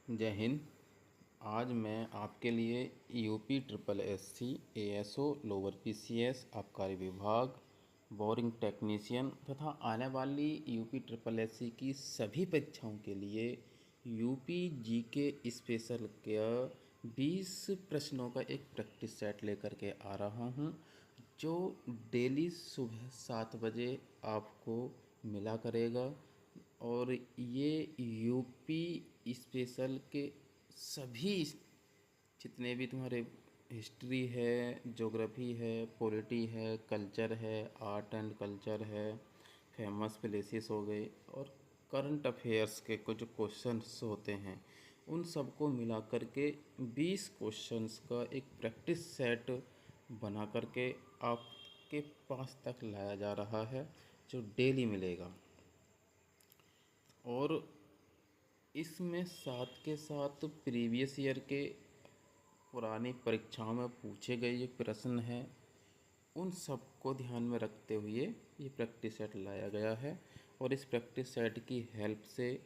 जय हिंद। आज मैं आपके लिए UP triple SC ASO lower PCS आबकारी विभाग बोरिंग टेक्नीशियन तथा आने वाली यूपी ट्रिपल एससी की सभी परीक्षाओं के लिए यूपी जीके स्पेशल का 20 प्रश्नों का एक प्रैक्टिस सेट लेकर के आ रहा हूं, जो डेली सुबह 7 बजे आपको मिला करेगा। और ये यूपी स्पेशल के सभी जितने भी तुम्हारे हिस्ट्री है, ज्योग्राफी है, पॉलिटी है, कल्चर है, आर्ट एंड कल्चर है, फेमस प्लेसेस हो गए और करंट अफेयर्स के कुछ क्वेश्चंस होते हैं, उन सबको मिला करके 20 क्वेश्चंस का एक प्रैक्टिस सेट बना करके आपके पास तक लाया जा रहा है, जो डेली मिलेगा। और इसमें साथ के साथ प्रीवियस ईयर के पुरानी परीक्षाओं में पूछे गए जो प्रश्न हैं, उन सब को ध्यान में रखते हुए ये प्रैक्टिस सेट लाया गया है। और इस प्रैक्टिस सेट की हेल्प से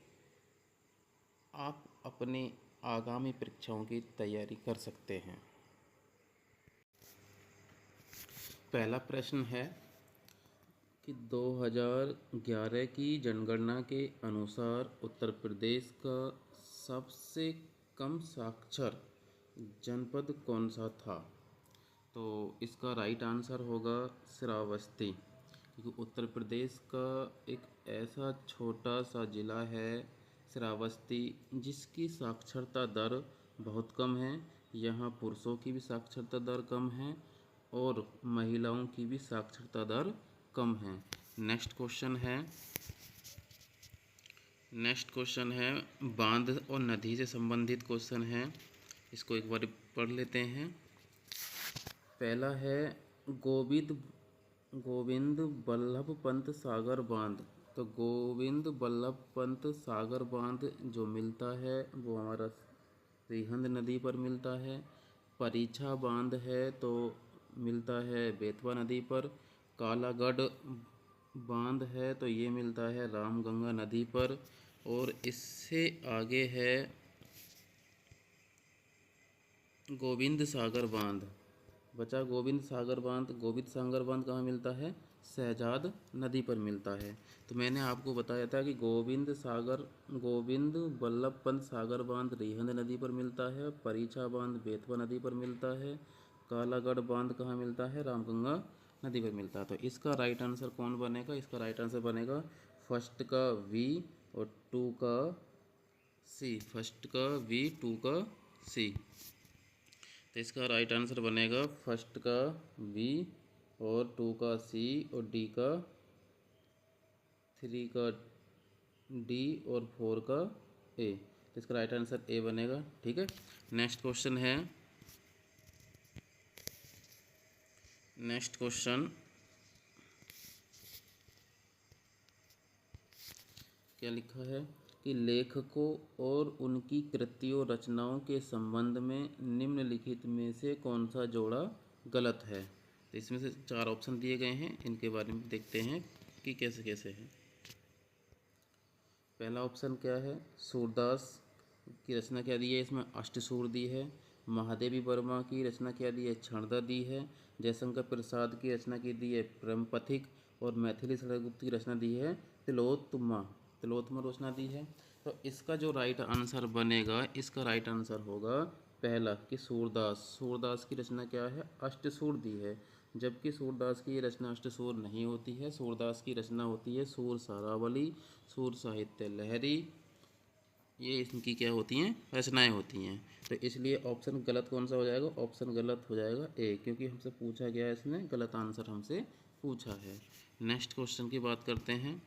आप अपनी आगामी परीक्षाओं की तैयारी कर सकते हैं। पहला प्रश्न है कि 2011 की जनगणना के अनुसार उत्तर प्रदेश का सबसे कम साक्षर जनपद कौन सा था। तो इसका राइट आंसर होगा श्रावस्ती, क्योंकि उत्तर प्रदेश का एक ऐसा छोटा सा ज़िला है श्रावस्ती, जिसकी साक्षरता दर बहुत कम है। यहाँ पुरुषों की भी साक्षरता दर कम है और महिलाओं की भी साक्षरता दर कम है। नेक्स्ट क्वेश्चन है बांध और नदी से संबंधित क्वेश्चन है, इसको एक बार पढ़ लेते हैं। पहला है गोविंद बल्लभ पंत सागर बांध। तो गोविंद बल्लभ पंत सागर बांध जो मिलता है वो हमारा रिहंद नदी पर मिलता है। परीछा बांध है तो मिलता है बेतवा नदी पर। कालागढ़ बांध है तो ये मिलता है रामगंगा नदी पर। और इससे आगे है गोविंद सागर बांध। बचा गोविंद सागर बांध। गोविंद सागर बांध कहाँ मिलता है? शहजाद नदी पर मिलता है। तो मैंने आपको बताया था कि गोविंद बल्लभ पंत सागर बांध रिहंद नदी पर मिलता है। परीछा बांध बेतवा नदी पर मिलता है। कालागढ़ बांध कहाँ मिलता है? रामगंगा नदी पर मिलता है। तो इसका राइट आंसर कौन बनेगा? इसका राइट आंसर बनेगा फर्स्ट का वी और टू का सी। फर्स्ट का वी, टू का सी। तो इसका राइट आंसर बनेगा फर्स्ट का बी और टू का सी और डी का, थ्री का डी और फोर का ए। तो इसका राइट आंसर ए बनेगा। ठीक है। नेक्स्ट क्वेश्चन क्या लिखा है कि लेखकों और उनकी कृतियों रचनाओं के संबंध में निम्नलिखित में से कौन सा जोड़ा गलत है। तो इसमें से 4 ऑप्शन दिए गए हैं, इनके बारे में देखते हैं कि कैसे कैसे है। पहला ऑप्शन क्या है? सूरदास की रचना क्या दी है? इसमें अष्टसूर दी है। महादेवी वर्मा की रचना क्या दी है? क्षणदा दी है। जयशंकर प्रसाद की रचना की दी है प्रेमपथिक। और मैथिली सरगुप्त की रचना दी है तिलोत्तमा रचना दी है। तो इसका जो राइट आंसर बनेगा, इसका राइट आंसर होगा पहला कि सूरदास की रचना क्या है? अष्टसूर दी है। जबकि सूरदास की रचना अष्टसूर नहीं होती है। सूरदास की रचना होती है सूर सारावली, सूर साहित्य लहरी। ये इनकी क्या होती हैं? रचनाएं होती हैं। तो इसलिए ऑप्शन गलत कौन सा हो जाएगा? ऑप्शन गलत हो जाएगा ए, क्योंकि हमसे पूछा गया है, इसमें गलत आंसर हमसे पूछा है। नेक्स्ट क्वेश्चन की बात करते हैं।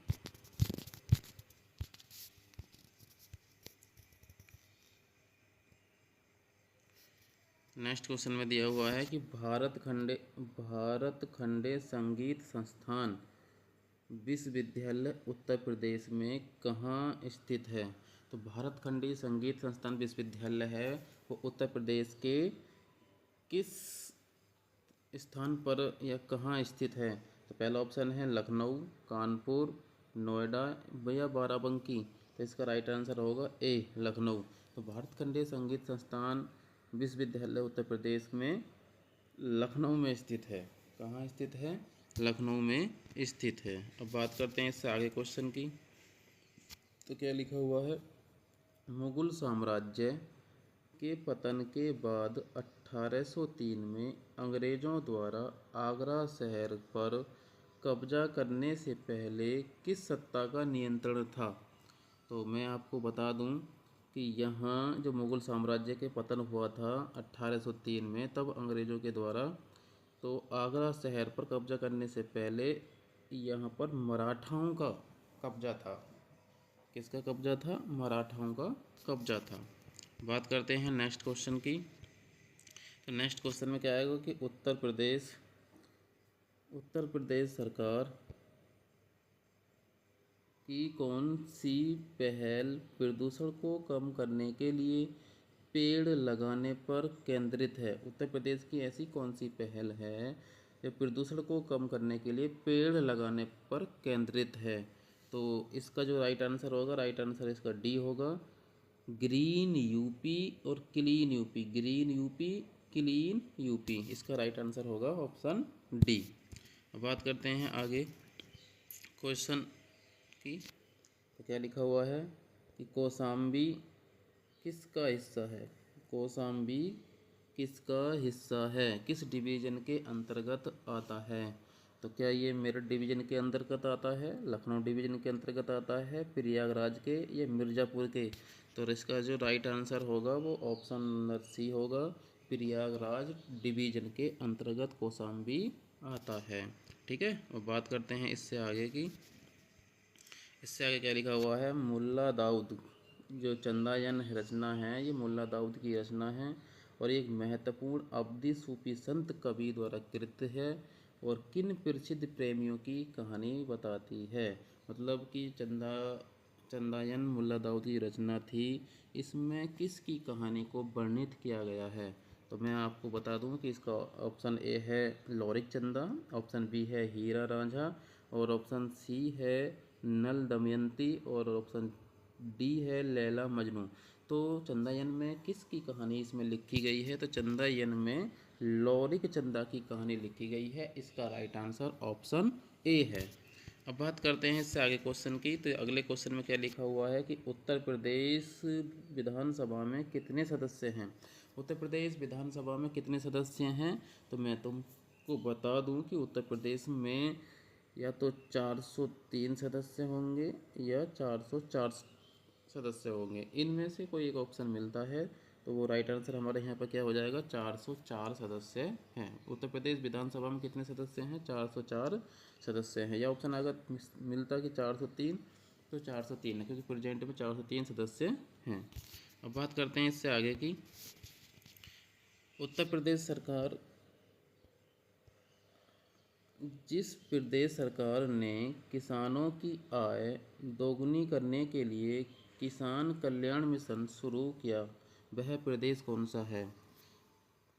नेक्स्ट क्वेश्चन में दिया हुआ है कि भारत खंडे संगीत संस्थान विश्वविद्यालय उत्तर प्रदेश में कहाँ स्थित है। तो भारत खंडीय संगीत संस्थान विश्वविद्यालय है वो उत्तर प्रदेश के किस स्थान पर या कहाँ स्थित है। तो पहला ऑप्शन है लखनऊ, कानपुर, नोएडा या बाराबंकी। तो इसका राइट आंसर होगा ए, लखनऊ। तो भारत खंडीय संगीत संस्थान विश्वविद्यालय उत्तर प्रदेश में लखनऊ में स्थित है। कहाँ स्थित है? लखनऊ में स्थित है। अब बात करते हैं इससे आगे क्वेश्चन की। तो क्या लिखा हुआ है? मुगल साम्राज्य के पतन के बाद 1803 में अंग्रेज़ों द्वारा आगरा शहर पर कब्जा करने से पहले किस सत्ता का नियंत्रण था? तो मैं आपको बता दूं कि यहाँ जो मुगल साम्राज्य के पतन हुआ था 1803 में, तब अंग्रेज़ों के द्वारा, तो आगरा शहर पर कब्जा करने से पहले यहाँ पर मराठाओं का कब्जा था। किसका कब्जा था? मराठाओं का कब्जा था। बात करते हैं नेक्स्ट क्वेश्चन की। तो नेक्स्ट क्वेश्चन में क्या आएगा कि उत्तर प्रदेश सरकार की कौन सी पहल प्रदूषण को कम करने के लिए पेड़ लगाने पर केंद्रित है? उत्तर प्रदेश की ऐसी कौन सी पहल है जो प्रदूषण को कम करने के लिए पेड़ लगाने पर केंद्रित है? तो इसका जो राइट आंसर होगा, राइट आंसर इसका डी होगा, ग्रीन यूपी और clean UP. Green UP, clean UP, इसका राइट आंसर होगा ऑप्शन डी। अब बात करते हैं आगे क्वेश्चन की। तो क्या लिखा हुआ है कि कौशाम्बी किसका हिस्सा है? कौशाम्बी किसका हिस्सा है? किस डिवीज़न के अंतर्गत आता है? तो क्या ये मेरठ डिवीज़न के अंतर्गत आता है, लखनऊ डिवीज़न के अंतर्गत आता है, प्रयागराज के या मिर्ज़ापुर के? तो इसका जो राइट आंसर होगा वो ऑप्शन नंबर सी होगा, प्रयागराज डिवीज़न के अंतर्गत कौशाम्बी आता है। ठीक है। और बात करते हैं इससे आगे की। इससे आगे क्या लिखा हुआ है? मुल्ला दाऊद, जो चंदायन रचना है ये मुल्ला दाऊद की रचना है और एक महत्वपूर्ण अवधी सूफी संत कवि द्वारा कृत है और किन प्रसिद्ध प्रेमियों की कहानी बताती है? मतलब कि चंदायन मुल्ला दाऊद की रचना थी, इसमें किसकी कहानी को वर्णित किया गया है? तो मैं आपको बता दूं कि इसका ऑप्शन ए है लोरिक चंदा, ऑप्शन बी है हीरा रांझा, और ऑप्शन सी है नल दमयंती, और ऑप्शन डी है लैला मजनू। तो चंदायन में किसकी कहानी इसमें लिखी गई है? तो चंदायन में लोरिक चंदा की कहानी लिखी गई है। इसका राइट आंसर ऑप्शन ए है। अब बात करते हैं इससे आगे क्वेश्चन की। तो अगले क्वेश्चन में क्या लिखा हुआ है कि उत्तर प्रदेश विधानसभा में कितने सदस्य हैं? उत्तर प्रदेश विधानसभा में कितने सदस्य हैं? तो मैं तुमको बता दूं कि उत्तर प्रदेश में या तो 403 सदस्य होंगे या 404 सदस्य होंगे, इनमें से कोई एक ऑप्शन मिलता है, तो वो राइट आंसर हमारे यहाँ पर क्या हो जाएगा? 404 सदस्य हैं। उत्तर प्रदेश विधानसभा में कितने सदस्य हैं? 404 सदस्य हैं। या ऑप्शन अगर मिलता कि 403, तो 403 है, क्योंकि प्रेजेंट में 403 सदस्य हैं। अब बात करते हैं इससे आगे की। उत्तर प्रदेश सरकार, जिस प्रदेश सरकार ने किसानों की आय दोगुनी करने के लिए किसान कल्याण मिशन शुरू किया, वह प्रदेश कौन सा है?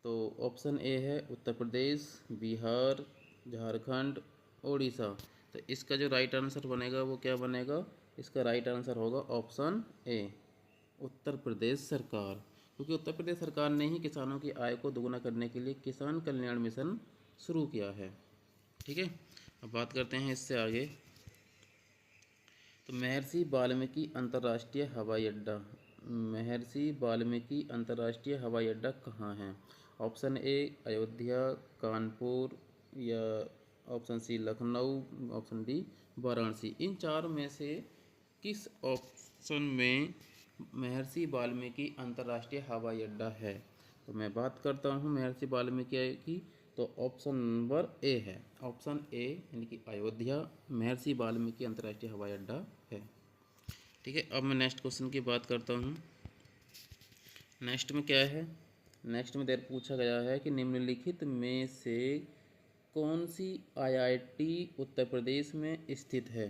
तो ऑप्शन ए है उत्तर प्रदेश, बिहार, झारखंड, उड़ीसा। तो इसका जो राइट आंसर बनेगा वो क्या बनेगा? इसका राइट आंसर होगा ऑप्शन ए, उत्तर प्रदेश सरकार, क्योंकि उत्तर प्रदेश सरकार ने ही किसानों की आय को दोगुना करने के लिए किसान कल्याण मिशन शुरू किया है। ठीक है। अब बात करते हैं इससे आगे। तो महर्षि वाल्मीकि अंतर्राष्ट्रीय हवाई अड्डा, महर्षि वाल्मीकि अंतर्राष्ट्रीय हवाई अड्डा कहाँ है? ऑप्शन ए अयोध्या, कानपुर, या option C Lucknow, option D Varanasi. इन चारों में से किस ऑप्शन में महर्षि वाल्मीकि अंतर्राष्ट्रीय हवाई अड्डा है? तो मैं बात करता हूँ महर्षि वाल्मीकि की, तो ऑप्शन नंबर ए है, ऑप्शन ए यानी कि अयोध्या महर्षि वाल्मीकि अंतर्राष्ट्रीय हवाई अड्डा है। ठीक है। अब मैं नेक्स्ट क्वेश्चन की बात करता हूँ। नेक्स्ट में क्या है? नेक्स्ट में देर पूछा गया है कि निम्नलिखित में से कौन सी आईआईटी उत्तर प्रदेश में स्थित है?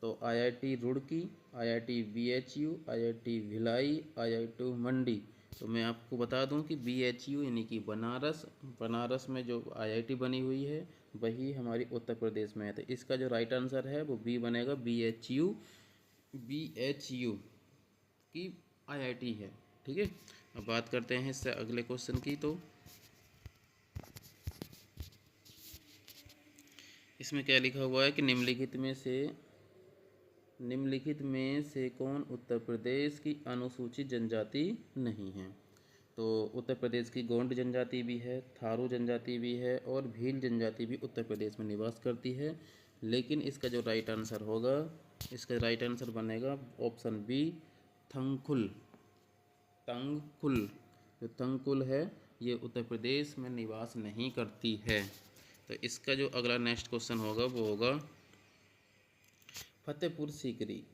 तो IIT Roorkee, IIT BHU, IIT Bhilai, IIT Mandi. तो मैं आपको बता दूं कि बीएचयू यानी कि बनारस में जो आईआईटी बनी हुई है वही हमारी उत्तर प्रदेश में है। तो इसका जो राइट आंसर है वो बी बनेगा, बीएचयू की आईआईटी है। ठीक है। अब बात करते हैं इससे अगले क्वेश्चन की। तो इसमें क्या लिखा हुआ है कि निम्नलिखित में से कौन उत्तर प्रदेश की अनुसूचित जनजाति नहीं है। तो उत्तर प्रदेश की गोंड जनजाति भी है, थारू जनजाति भी है और भील जनजाति भी उत्तर प्रदेश में निवास करती है। लेकिन इसका जो राइट आंसर होगा, इसका राइट आंसर बनेगा ऑप्शन बी, थंगखुल। तंगखुल, जो तंगखुल है ये उत्तर प्रदेश में निवास नहीं करती है। तो इसका जो अगला नेक्स्ट क्वेश्चन होगा वो होगा, फतेहपुर सीकरी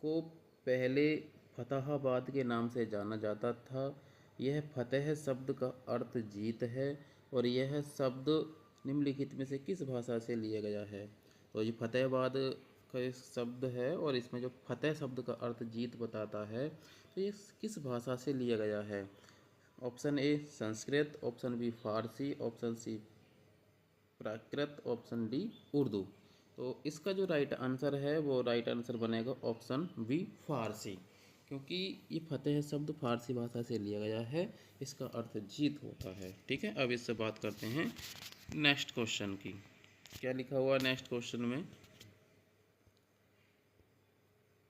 को पहले फतहाबाद के नाम से जाना जाता था। यह फतेह शब्द का अर्थ जीत है और यह शब्द निम्नलिखित में से किस भाषा से लिया गया है। तो ये फतेहाबाद का शब्द है और इसमें जो फतेह शब्द का अर्थ जीत बताता है, तो ये किस भाषा से लिया गया है। Option A Sanskrit, option B Farsi, option C Prakrit, option D Urdu. तो इसका जो राइट आंसर है वो राइट आंसर बनेगा ऑप्शन बी फारसी, क्योंकि ये फतेह शब्द फारसी भाषा से लिया गया है, इसका अर्थ जीत होता है। ठीक है, अब इससे बात करते हैं नेक्स्ट क्वेश्चन की। क्या लिखा हुआ नेक्स्ट क्वेश्चन में,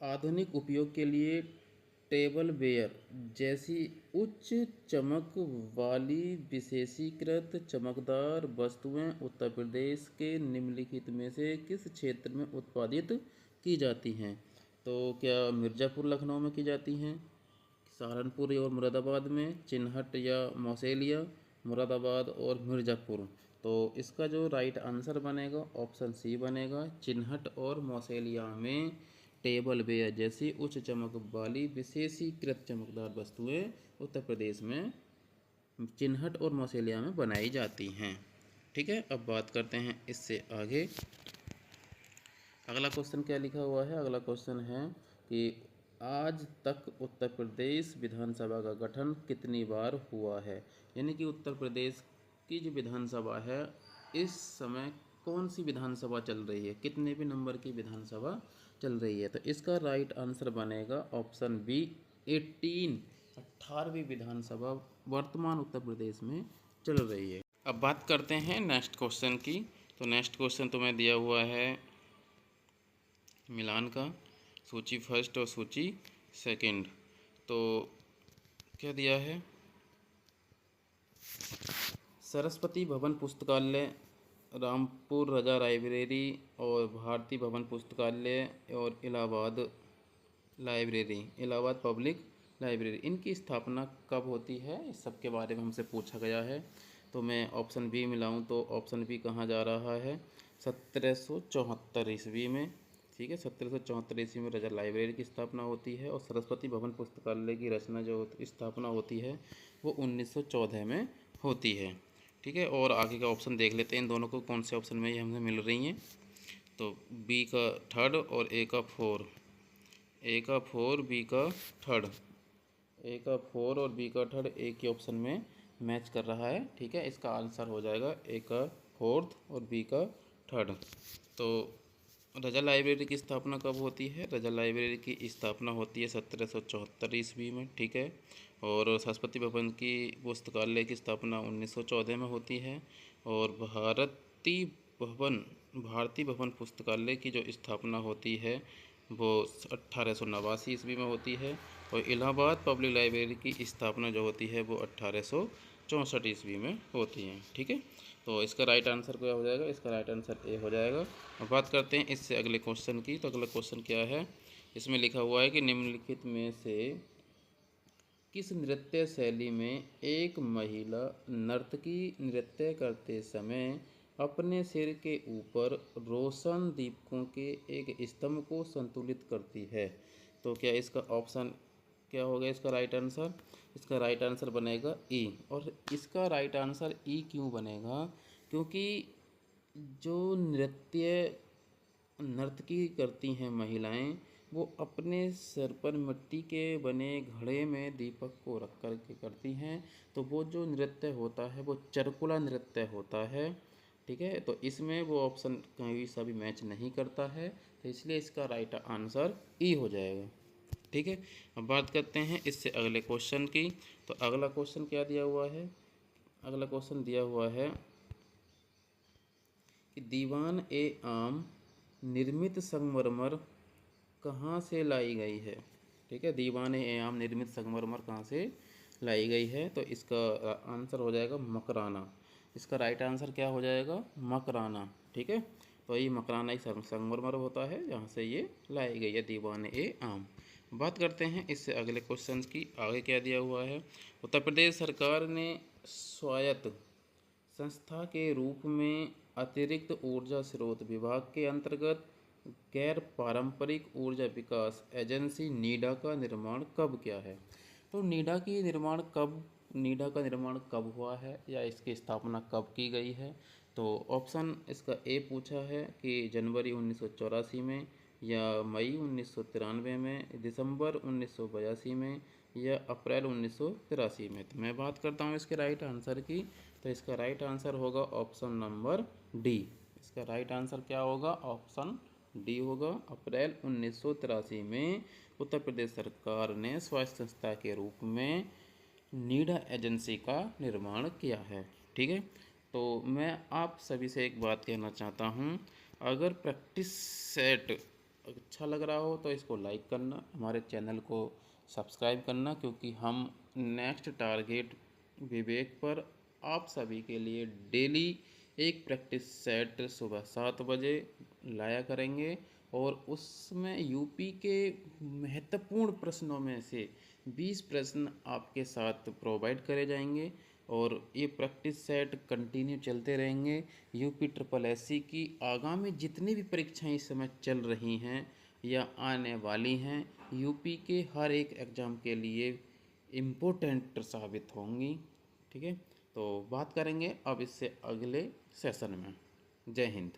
आधुनिक उपयोग के लिए टेबल वेयर जैसी उच्च चमक वाली विशेषीकृत चमकदार वस्तुएं उत्तर प्रदेश के निम्नलिखित में से किस क्षेत्र में उत्पादित की जाती हैं। तो क्या मिर्ज़ापुर लखनऊ में की जाती हैं, सहारनपुर और मुरादाबाद में, चिन्हट या मौसेलिया, मुरादाबाद और मिर्ज़ापुर। तो इसका जो राइट आंसर बनेगा ऑप्शन सी बनेगा, चिन्हट और मौसेलिया में टेबल वेयर जैसी उच्च चमक वाली विशेषीकृत चमकदार वस्तुएं उत्तर प्रदेश में चिन्हट और मौसेलिया में बनाई जाती हैं। ठीक है, अब बात करते हैं इससे आगे। अगला क्वेश्चन क्या लिखा हुआ है, अगला क्वेश्चन है कि आज तक उत्तर प्रदेश विधानसभा का गठन कितनी बार हुआ है। यानी कि उत्तर प्रदेश की जो विधानसभा है इस समय कौन सी विधानसभा चल रही है, कितने भी नंबर की विधानसभा चल रही है। तो इसका राइट आंसर बनेगा ऑप्शन बी 18वीं विधानसभा वर्तमान उत्तर प्रदेश में चल रही है। अब बात करते हैं नेक्स्ट क्वेश्चन की। तो नेक्स्ट क्वेश्चन तुम्हें दिया हुआ है मिलान का, सूची फर्स्ट और सूची सेकंड। तो क्या दिया है, सरस्वती भवन पुस्तकालय, रामपुर रजा लाइब्रेरी और भारती भवन पुस्तकालय और Allahabad library, Allahabad public library, इनकी स्थापना कब होती है, इस सब के बारे में हमसे पूछा गया है। तो मैं ऑप्शन बी मिलाऊं तो ऑप्शन बी कहाँ जा रहा है, 1774 ईस्वी में। ठीक है, 1774 ईस्वी में रजा लाइब्रेरी की स्थापना होती है और सरस्वती भवन पुस्तकालय की रचना जो स्थापना होती है वो 1914 में होती है। ठीक है, और आगे का ऑप्शन देख लेते हैं इन दोनों को कौन से ऑप्शन में ये हमें मिल रही हैं। तो बी का थर्ड और ए का फोर, ए का फोर बी का थर्ड, ए का फोर और बी का थर्ड एक ही ऑप्शन में मैच कर रहा है। ठीक है, इसका आंसर हो जाएगा ए का फोर्थ और बी का थर्ड। तो रजा लाइब्रेरी की स्थापना कब होती है, रजा लाइब्रेरी की स्थापना होती है 1774 ईस्वी में। ठीक है, और सरस्वती भवन की पुस्तकालय की स्थापना 1914 में होती है और भारती भवन पुस्तकालय की जो स्थापना होती है वो 1889 ईस्वी में होती है और इलाहाबाद पब्लिक लाइब्रेरी की स्थापना जो होती है वो 1864 ईस्वी में होती है। ठीक है, तो इसका राइट आंसर क्या हो जाएगा, इसका राइट आंसर ए हो जाएगा। अब बात करते हैं इससे अगले क्वेश्चन की। तो अगला क्वेश्चन क्या है, इसमें लिखा हुआ है कि निम्नलिखित में से किस नृत्य शैली में एक महिला नर्तकी नृत्य करते समय अपने सिर के ऊपर रोशन दीपकों के एक स्तंभ को संतुलित करती है। तो क्या इसका ऑप्शन क्या होगा, इसका राइट आंसर, इसका राइट आंसर बनेगा ई। और इसका राइट आंसर ई क्यों बनेगा, क्योंकि जो नर्तकी करती हैं महिलाएं वो अपने सर पर मिट्टी के बने घड़े में दीपक को रख कर के करती हैं। तो वो जो नृत्य होता है वो चरकुला नृत्य होता है। ठीक है, तो इसमें वो ऑप्शन कहीं सा भी मैच नहीं करता है, तो इसलिए इसका राइट आंसर ई हो जाएगा। ठीक है। अब बात करते हैं इससे अगले क्वेश्चन की। तो अगला क्वेश्चन क्या दिया हुआ है? अगला क्वेश्चन दिया हुआ है कि दीवान ए आम निर्मित संगमरमर कहाँ से लाई गई है? ठीक है, दीवान ए आम निर्मित संगमरमर कहाँ से लाई गई है? तो इसका आंसर हो जाएगा मकराना। इसका राइट आंसर क्या हो जाएगा? मकराना। ठीक है, तो ये मकराना ही संगमरमर होता है जहाँ से ये लाई गई है दीवान ए आम। बात करते हैं इससे अगले क्वेश्चन की। आगे क्या दिया हुआ है? उत्तर प्रदेश सरकार ने स्वायत्त संस्था के रूप में अतिरिक्त ऊर्जा स्रोत विभाग के अंतर्गत गैर पारंपरिक ऊर्जा विकास एजेंसी नीडा का निर्माण कब किया है? तो नीडा का निर्माण कब हुआ है या इसकी स्थापना कब की गई है? तो ऑप्शन इसका ए पूछा है कि जनवरी 1984 में, या मई 1993 में, दिसंबर 1982 में, या अप्रैल 1983 में। तो मैं बात करता हूँ इसके राइट आंसर की। तो इसका राइट आंसर होगा ऑप्शन नंबर डी। इसका राइट आंसर क्या होगा? ऑप्शन डी होगा। अप्रैल 1983 में उत्तर प्रदेश सरकार ने स्वायत्त संस्था के रूप में नीडा एजेंसी का निर्माण किया है। ठीक है, तो मैं आप सभी से एक बात कहना चाहता हूँ, अगर प्रैक्टिस सेट अच्छा लग रहा हो तो इसको लाइक करना, हमारे चैनल को सब्सक्राइब करना, क्योंकि हम नेक्स्ट टारगेट विवेक पर आप सभी के लिए डेली एक प्रैक्टिस सेट सुबह 7 बजे लाया करेंगे, और उसमें यूपी के महत्वपूर्ण प्रश्नों में से 20 प्रश्न आपके साथ प्रोवाइड करे जाएंगे, और ये प्रैक्टिस सेट कंटिन्यू चलते रहेंगे। यूपी ट्रिपल एससी की आगामी जितनी भी परीक्षाएं इस समय चल रही हैं या आने वाली हैं, यूपी के हर एक एग्ज़ाम के लिए इम्पोर्टेंट साबित होंगी। ठीक है, तो बात करेंगे अब इससे अगले सेशन में। जय हिंद।